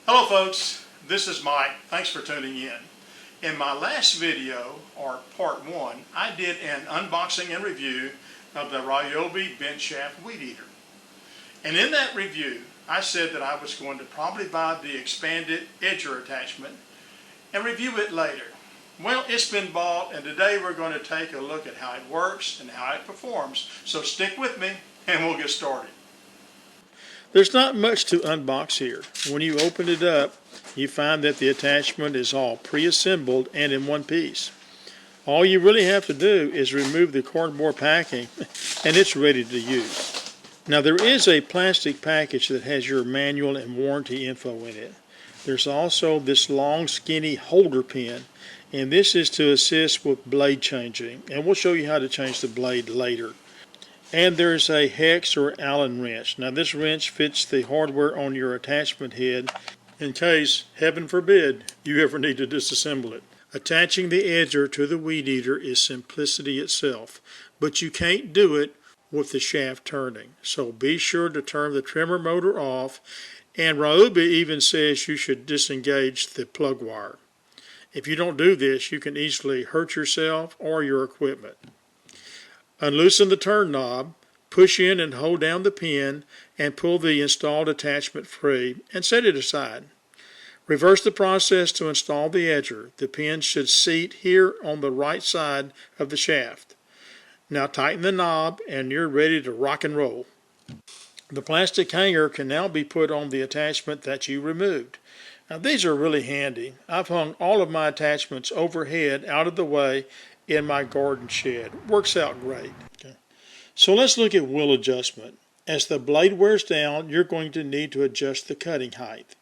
Hello folks, this is Mike. Thanks for tuning in. In my last video, or part 1, I did an unboxing and review of the Ryobi bench shaft weed eater. And in that review, I said that I was going to probably buy the expanded edger attachment and review it later. Well, it's been bought, and today we're going to take a look at how it works and how it performs. So stick with me and we'll get started. There's not much to unbox here. When you open it up, you find that the attachment is all pre-assembled and in one piece. All you really have to do is remove the cardboard packing and it's ready to use. Now there is a plastic package that has your manual and warranty info in it. There's also this long skinny holder pin, and this is to assist with blade changing, and we'll show you how to change the blade later. And there's a hex or Allen wrench. Now this wrench fits the hardware on your attachment head in case, heaven forbid, you ever need to disassemble it. Attaching the edger to the weed eater is simplicity itself, but you can't do it with the shaft turning. So be sure to turn the trimmer motor off, and Ryobi even says you should disengage the plug wire. If you don't do this, you can easily hurt yourself or your equipment. Unloosen the turn knob, push in and hold down the pin, and pull the installed attachment free and set it aside. Reverse the process to install the edger. The pin should seat here on the right side of the shaft. Now tighten the knob and you're ready to rock and roll. The plastic hanger can now be put on the attachment that you removed. Now these are really handy. I've hung all of my attachments overhead out of the way in my garden shed. Works out great. Okay. So let's look at wheel adjustment. As the blade wears down, you're going to need to adjust the cutting height.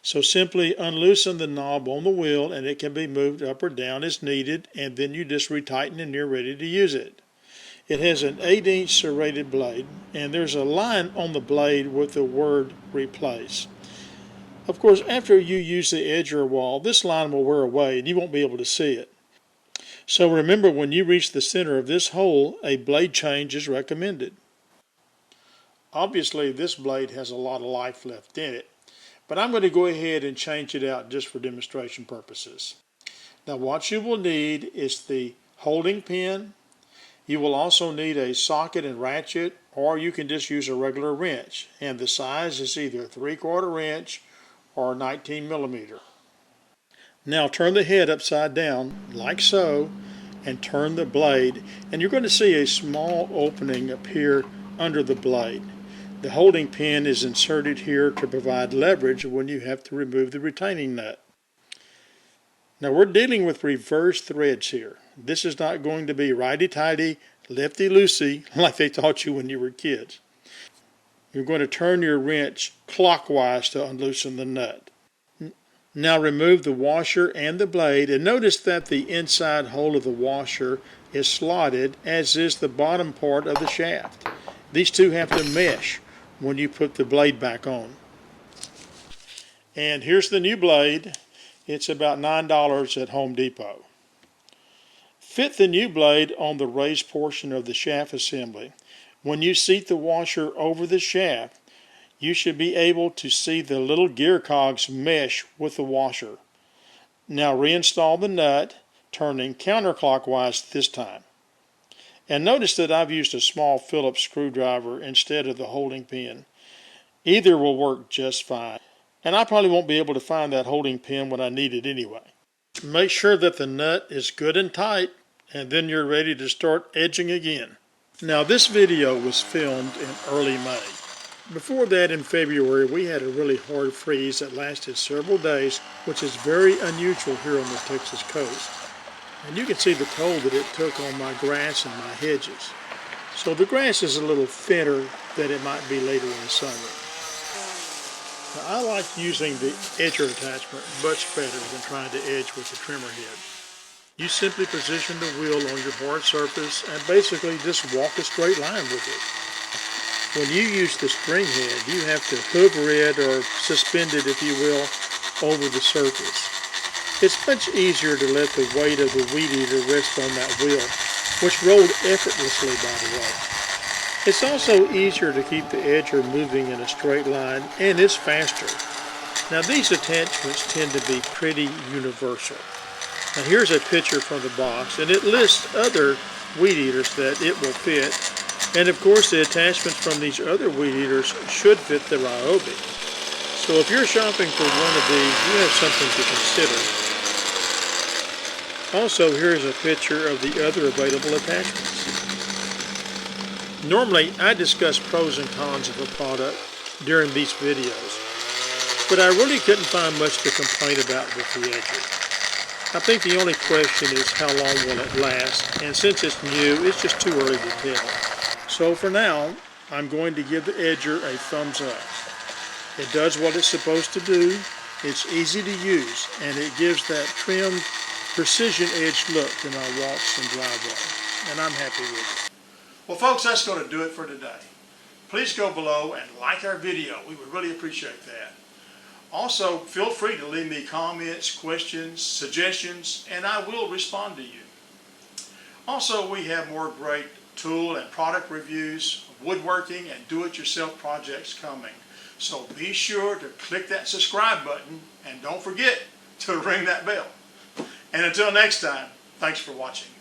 So simply unloosen the knob on the wheel and it can be moved up or down as needed, and then you just retighten and you're ready to use it. It has an 8-inch serrated blade, and there's a line on the blade with the word replace. Of course, after you use the edge or wall, this line will wear away and you won't be able to see it. So remember, when you reach the center of this hole, a blade change is recommended. Obviously, this blade has a lot of life left in it, but I'm going to go ahead and change it out just for demonstration purposes. Now what you will need is the holding pin. You will also need a socket and ratchet, or you can just use a regular wrench, and the size is either 3/4 inch or 19 millimeter. Now turn the head upside down, like so, and turn the blade, and you're going to see a small opening appear under the blade. The holding pin is inserted here to provide leverage when you have to remove the retaining nut. Now we're dealing with reverse threads here. This is not going to be righty-tighty, lefty-loosey like they taught you when you were kids. You're going to turn your wrench clockwise to unloosen the nut. Now remove the washer and the blade, and notice that the inside hole of the washer is slotted, as is the bottom part of the shaft. These two have to mesh when you put the blade back on. And here's the new blade. It's about $9 at Home Depot. Fit the new blade on the raised portion of the shaft assembly. When you seat the washer over the shaft, you should be able to see the little gear cogs mesh with the washer. Now reinstall the nut, turning counterclockwise this time. And notice that I've used a small Phillips screwdriver instead of the holding pin. Either will work just fine. And I probably won't be able to find that holding pin when I need it anyway. Make sure that the nut is good and tight, and then you're ready to start edging again. Now this video was filmed in early May. Before that, in February, we had a really hard freeze that lasted several days, which is very unusual here on the Texas coast. And you can see the toll that it took on my grass and my hedges. So the grass is a little thinner than it might be later in the summer. Now, I like using the edger attachment much better than trying to edge with the trimmer head. You simply position the wheel on your hard surface and basically just walk a straight line with it. When you use the spring head, you have to hover it, or suspend it if you will, over the surface. It's much easier to let the weight of the weed eater rest on that wheel, which rolled effortlessly, by the way. It's also easier to keep the edger moving in a straight line, and it's faster. Now these attachments tend to be pretty universal. Now here's a picture from the box, and it lists other weed eaters that it will fit. And of course the attachments from these other weed eaters should fit the Ryobi. So if you're shopping for one of these, you have something to consider. Also, here's a picture of the other available attachments. Normally, I discuss pros and cons of a product during these videos, but I really couldn't find much to complain about with the edger. I think the only question is how long will it last, and since it's new, it's just too early to tell. So for now, I'm going to give the edger a thumbs up. It does what it's supposed to do, it's easy to use, and it gives that trimmed, precision edge look in our walks and driveway, and I'm happy with it. Well folks, that's going to do it for today. Please go below and like our video. We would really appreciate that. Also, feel free to leave me comments, questions, suggestions, and I will respond to you. Also, we have more great tool and product reviews, woodworking and do-it-yourself projects coming. So be sure to click that subscribe button and don't forget to ring that bell. And until next time, thanks for watching.